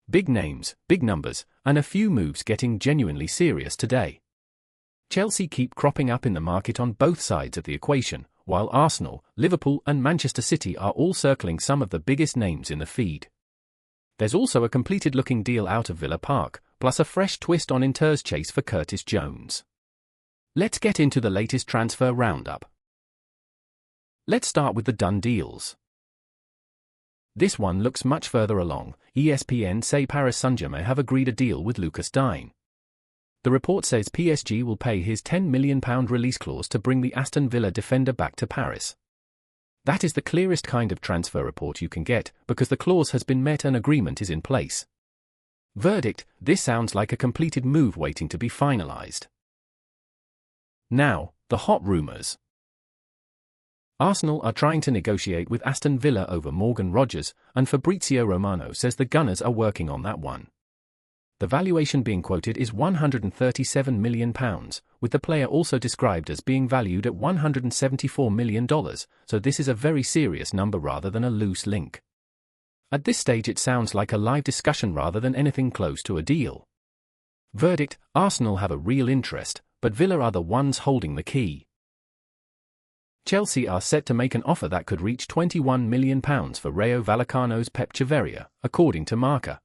Big names, big numbers, and a few moves getting genuinely serious today. Chelsea keep cropping up in the market on both sides of the equation, while Arsenal, Liverpool and Manchester City are all circling some of the biggest names in the feed. There's also a completed-looking deal out of Villa Park, plus a fresh twist on Inter's chase for Curtis Jones. Let's get into the latest transfer roundup. Let's start with the done deals. This one looks much further along. ESPN say Paris Saint-Germain have agreed a deal with Lucas Digne. The report says PSG will pay his £10 million release clause to bring the Aston Villa defender back to Paris. That is the clearest kind of transfer report you can get, because the clause has been met and agreement is in place. Verdict: this sounds like a completed move waiting to be finalised. Now, the hot rumours. Arsenal are trying to negotiate with Aston Villa over Morgan Rogers, and Fabrizio Romano says the Gunners are working on that one. The valuation being quoted is £137 million, with the player also described as being valued at $174 million, so this is a very serious number rather than a loose link. At this stage it sounds like a live discussion rather than anything close to a deal. Verdict: Arsenal have a real interest, but Villa are the ones holding the key. Chelsea are set to make an offer that could reach £21 million for Rayo Vallecano's Pep Chavarria, according to Marca.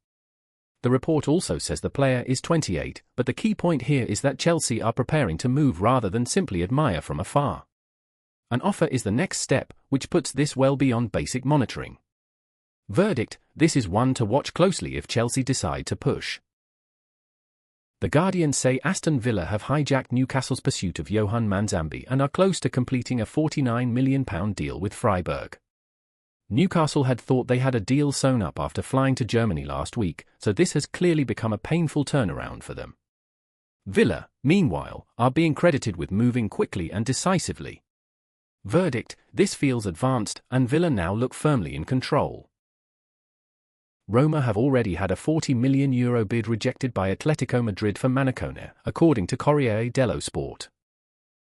The report also says the player is 28, but the key point here is that Chelsea are preparing to move rather than simply admire from afar. An offer is the next step, which puts this well beyond basic monitoring. Verdict: this is one to watch closely if Chelsea decide to push. The Guardian say Aston Villa have hijacked Newcastle's pursuit of Yohan Manzambi and are close to completing a £49 million deal with Freiburg. Newcastle had thought they had a deal sewn up after flying to Germany last week, so this has clearly become a painful turnaround for them. Villa, meanwhile, are being credited with moving quickly and decisively. Verdict: this feels advanced, and Villa now look firmly in control. Roma have already had a €40 million bid rejected by Atletico Madrid for Mancone, according to Corriere dello Sport.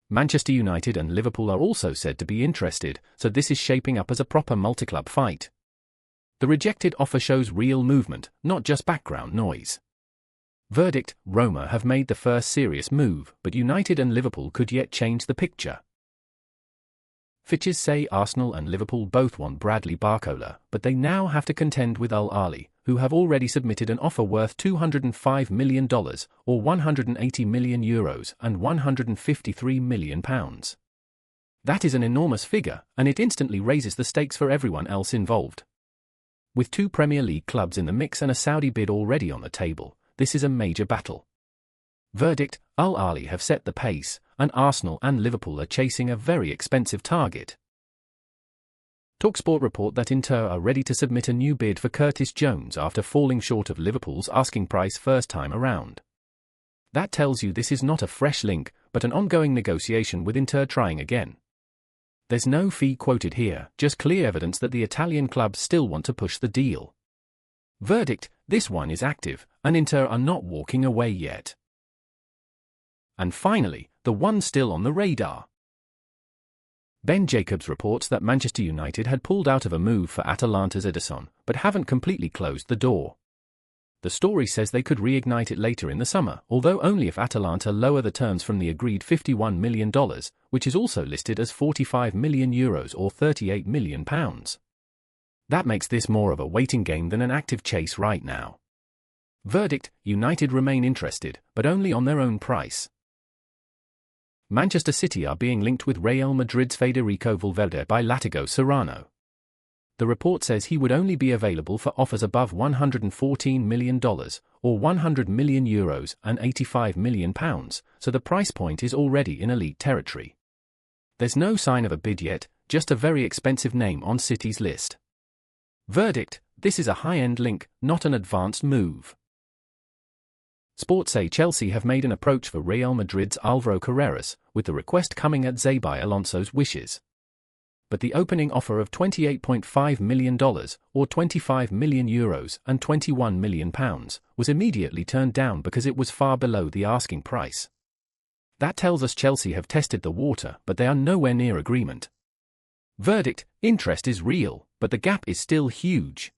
Manchester United and Liverpool are also said to be interested, so this is shaping up as a proper multi-club fight. The rejected offer shows real movement, not just background noise. Verdict: Roma have made the first serious move, but United and Liverpool could yet change the picture. Fitches say Arsenal and Liverpool both want Bradley Barcola, but they now have to contend with Al Ahly, who have already submitted an offer worth $205 million, or €180 million, and £153 million. That is an enormous figure, and it instantly raises the stakes for everyone else involved. With two Premier League clubs in the mix and a Saudi bid already on the table, this is a major battle. Verdict: Al Ahly have set the pace, and Arsenal and Liverpool are chasing a very expensive target. Talksport report that Inter are ready to submit a new bid for Curtis Jones after falling short of Liverpool's asking price first time around. That tells you this is not a fresh link, but an ongoing negotiation with Inter trying again. There's no fee quoted here, just clear evidence that the Italian clubs still want to push the deal. Verdict: this one is active, and Inter are not walking away yet. And finally, the one still on the radar. Ben Jacobs reports that Manchester United had pulled out of a move for Atalanta's EDERSON, but haven't completely closed the door. The story says they could reignite it later in the summer, although only if Atalanta lower the terms from the agreed $51 million, which is also listed as €45 million or £38 million. That makes this more of a waiting game than an active chase right now. Verdict: United remain interested, but only on their own price. Manchester City are being linked with Real Madrid's Federico Valverde by Latigo Serrano. The report says he would only be available for offers above $114 million, or €100 million and £85 million, so the price point is already in elite territory. There's no sign of a bid yet, just a very expensive name on City's list. Verdict: this is a high-end link, not an advanced move. Sports say Chelsea have made an approach for Real Madrid's Álvaro Carreras, with the request coming at Xabi Alonso's wishes. But the opening offer of $28.5 million, or €25 million and £21 million, was immediately turned down because it was far below the asking price. That tells us Chelsea have tested the water, but they are nowhere near agreement. Verdict: interest is real, but the gap is still huge.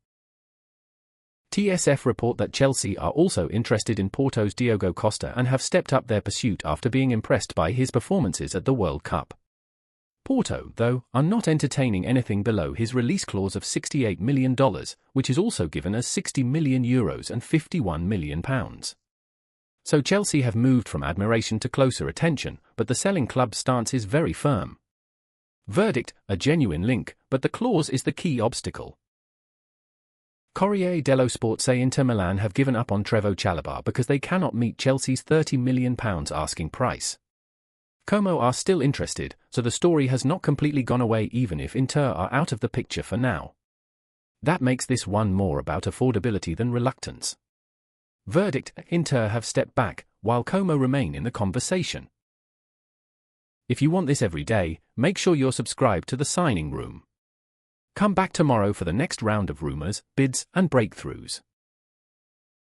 TSF report that Chelsea are also interested in Porto's Diogo Costa and have stepped up their pursuit after being impressed by his performances at the World Cup. Porto, though, are not entertaining anything below his release clause of $68 million, which is also given as €60 million and £51 million. So Chelsea have moved from admiration to closer attention, but the selling club's stance is very firm. Verdict: a genuine link, but the clause is the key obstacle. Corriere dello Sport say Inter Milan have given up on Trevoh Chalobah because they cannot meet Chelsea's £30 million asking price. Como are still interested, so the story has not completely gone away even if Inter are out of the picture for now. That makes this one more about affordability than reluctance. Verdict: Inter have stepped back, while Como remain in the conversation. If you want this every day, make sure you're subscribed to The Signing Room. Come back tomorrow for the next round of rumours, bids and breakthroughs.